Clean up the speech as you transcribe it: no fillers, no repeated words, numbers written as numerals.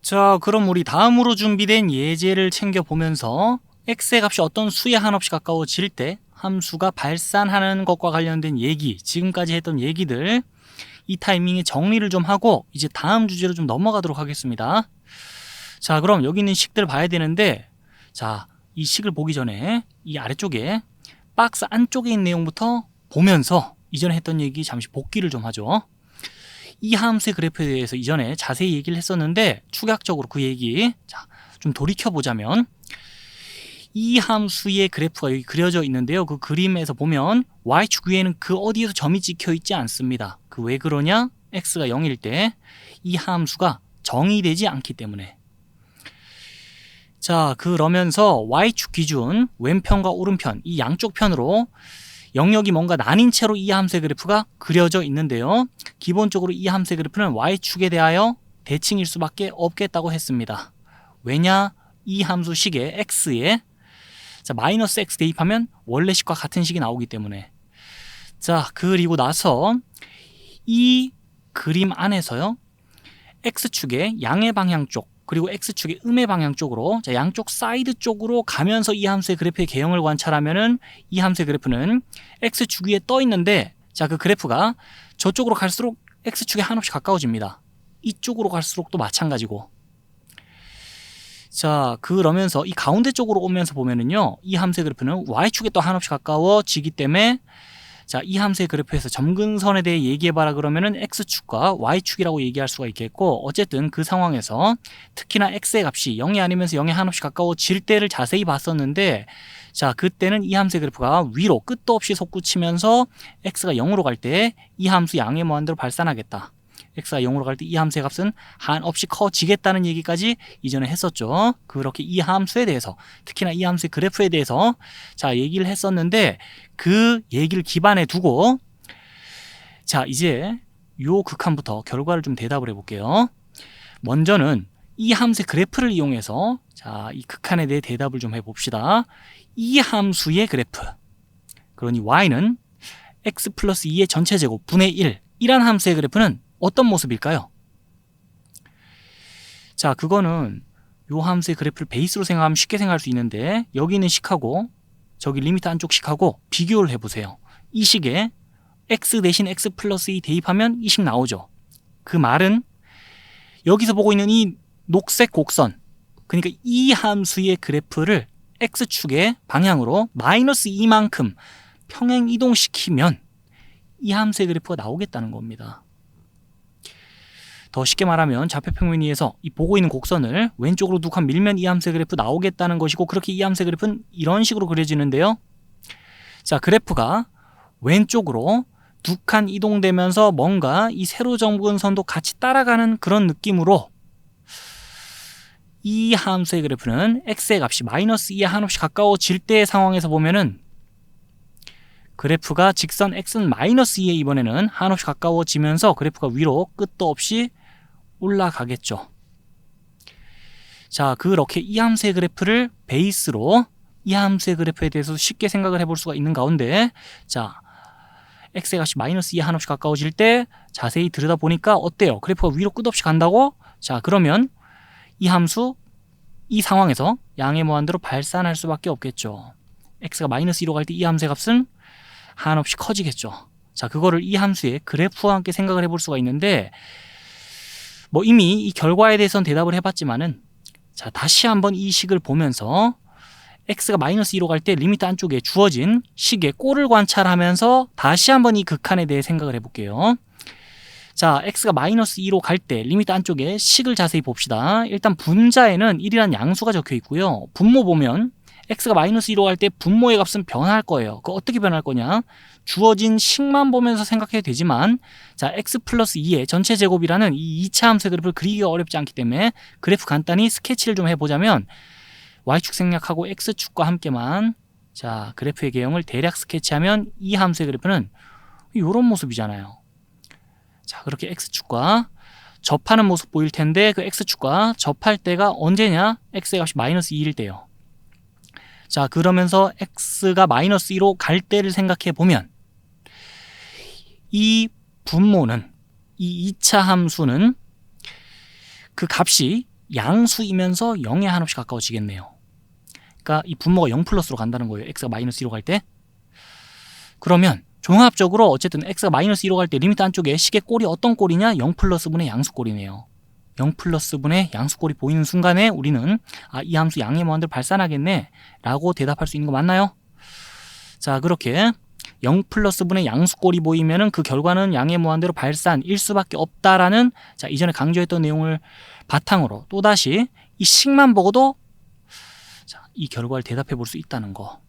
자, 그럼 우리 다음으로 준비된 예제를 챙겨보면서 x의 값이 어떤 수에 한없이 가까워질 때 함수가 발산하는 것과 관련된 얘기, 지금까지 했던 얘기들 이 타이밍에 정리를 좀 하고 이제 다음 주제로 좀 넘어가도록 하겠습니다. 자, 그럼 여기 있는 식들 봐야 되는데, 자, 이 식을 보기 전에 이 아래쪽에 박스 안쪽에 있는 내용부터 보면서 이전에 했던 얘기 잠시 복기를 좀 하죠. 이 함수의 그래프에 대해서 이전에 자세히 얘기를 했었는데 축약적으로 그 얘기 좀 돌이켜보자면, 이 함수의 그래프가 여기 그려져 있는데요. 그 그림에서 보면 y축 위에는 그 어디에서 점이 찍혀 있지 않습니다. 그 왜 그러냐? x가 0일 때 이 함수가 정의되지 않기 때문에. 자, 그러면서 y축 기준 왼편과 오른편 이 양쪽 편으로 영역이 뭔가 나뉜 채로 이 함수의 그래프가 그려져 있는데요. 기본적으로 이 함수의 그래프는 y축에 대하여 대칭일 수밖에 없겠다고 했습니다. 왜냐? 이 함수 식의 x에 마이너스 x 대입하면 원래 식과 같은 식이 나오기 때문에. 자, 그리고 나서 이 그림 안에서요, x축의 양의 방향 쪽 그리고 x축의 음의 방향 쪽으로, 자, 양쪽 사이드 쪽으로 가면서 이 함수의 그래프의 개형을 관찰하면은 이 함수의 그래프는 x축 위에 떠 있는데, 자, 그 그래프가 저쪽으로 갈수록 x축에 한없이 가까워집니다. 이쪽으로 갈수록 또 마찬가지고. 자, 그러면서 이 가운데 쪽으로 오면서 보면은요, 이 함수의 그래프는 y축에 또 한없이 가까워지기 때문에, 자, 이 함수의 그래프에서 점근선에 대해 얘기해봐라 그러면은 x축과 y축이라고 얘기할 수가 있겠고, 어쨌든 그 상황에서 특히나 x의 값이 0이 아니면서 0에 한없이 가까워질 때를 자세히 봤었는데, 자, 그때는 이 함수의 그래프가 위로 끝도 없이 솟구치면서 x가 0으로 갈 때 이 함수 양의 무한대로 발산하겠다. x가 0으로 갈 때 이 함수의 값은 한없이 커지겠다는 얘기까지 이전에 했었죠. 그렇게 이 함수에 대해서, 특히나 이 함수의 그래프에 대해서 자, 얘기를 했었는데, 그 얘기를 기반에 두고 자, 이제 요 극한부터 결과를 좀 대답을 해볼게요. 먼저는 이 함수의 그래프를 이용해서 자, 이 극한에 대해 대답을 좀 해봅시다. 이 함수의 그래프, 그러니 y는 x 플러스 2의 전체 제곱 분의 1 이란 함수의 그래프는 어떤 모습일까요? 자, 그거는 요 함수의 그래프를 베이스로 생각하면 쉽게 생각할 수 있는데, 여기 있는 식하고 저기 리미트 안쪽 식하고 비교를 해보세요. 이 식에 x 대신 x 플러스 2 대입하면 이 식 나오죠. 그 말은 여기서 보고 있는 이 녹색 곡선, 그러니까 이 함수의 그래프를 x축의 방향으로 마이너스 2만큼 평행 이동시키면 이 함수의 그래프가 나오겠다는 겁니다. 더 쉽게 말하면 좌표평면위에서 이 보고 있는 곡선을 왼쪽으로 두 칸 밀면 이 함수의 그래프 나오겠다는 것이고, 그렇게 이 함수의 그래프는 이런 식으로 그려지는데요. 자, 그래프가 왼쪽으로 두 칸 이동되면서 뭔가 이 세로 점근선도 같이 따라가는 그런 느낌으로 이 함수의 그래프는 x의 값이 마이너스 2에 한없이 가까워질 때의 상황에서 보면은 그래프가 직선 x는 마이너스 2에 이번에는 한없이 가까워지면서 그래프가 위로 끝도 없이 올라가겠죠. 자, 그렇게 이 함수의 그래프를 베이스로 이 함수의 그래프에 대해서 쉽게 생각을 해볼 수가 있는 가운데, 자, x의 값이 마이너스 2에 한없이 가까워질 때 자세히 들여다보니까 어때요? 그래프가 위로 끝없이 간다고? 자, 그러면 이 함수 이 상황에서 양의 무한대로 발산할 수밖에 없겠죠. x가 마이너스 2로 갈 때 이 함수의 값은 한없이 커지겠죠. 자, 그거를 이 함수의 그래프와 함께 생각을 해볼 수가 있는데, 뭐 이미 이 결과에 대해서는 대답을 해봤지만은, 자, 다시 한번 이 식을 보면서 x가 마이너스 2로 갈 때 리미트 안쪽에 주어진 식의 꼴을 관찰하면서 다시 한번 이 극한에 대해 생각을 해볼게요. 자, x가 마이너스 2로 갈 때 리미트 안쪽에 식을 자세히 봅시다. 일단 분자에는 1이라는 양수가 적혀 있고요. 분모 보면 x가 마이너스 2로 갈 때 분모의 값은 변할 거예요. 그 어떻게 변할 거냐? 주어진 식만 보면서 생각해도 되지만, 자, x 플러스 2의 전체 제곱이라는 이 2차 함수의 그래프를 그리기가 어렵지 않기 때문에 그래프 간단히 스케치를 좀 해보자면, y축 생략하고 x축과 함께만 자, 그래프의 개형을 대략 스케치하면 이 함수의 그래프는 이런 모습이잖아요. 자, 그렇게 x축과 접하는 모습 보일 텐데, 그 x축과 접할 때가 언제냐? x의 값이 마이너스 2일 때요. 자, 그러면서 x가 마이너스 2로 갈 때를 생각해 보면 이 분모는, 이 2차 함수는 그 값이 양수이면서 0에 한없이 가까워지겠네요. 그러니까 이 분모가 0 플러스로 간다는 거예요. x가 마이너스 1로 갈 때. 그러면 종합적으로 어쨌든 x가 마이너스 1로 갈 때 리미트 안쪽에 식의 꼴이 어떤 꼴이냐? 0 플러스 분의 양수꼴이네요. 0 플러스 분의 양수꼴이 보이는 순간에 우리는 이 함수 양의 무한대로 발산하겠네 라고 대답할 수 있는 거 맞나요? 자, 그렇게 0 플러스 분의 양수꼴이 보이면은 그 결과는 양의 무한대로 발산일 수밖에 없다라는, 자, 이전에 강조했던 내용을 바탕으로 또다시 이 식만 보고도 자, 이 결과를 대답해 볼 수 있다는 거.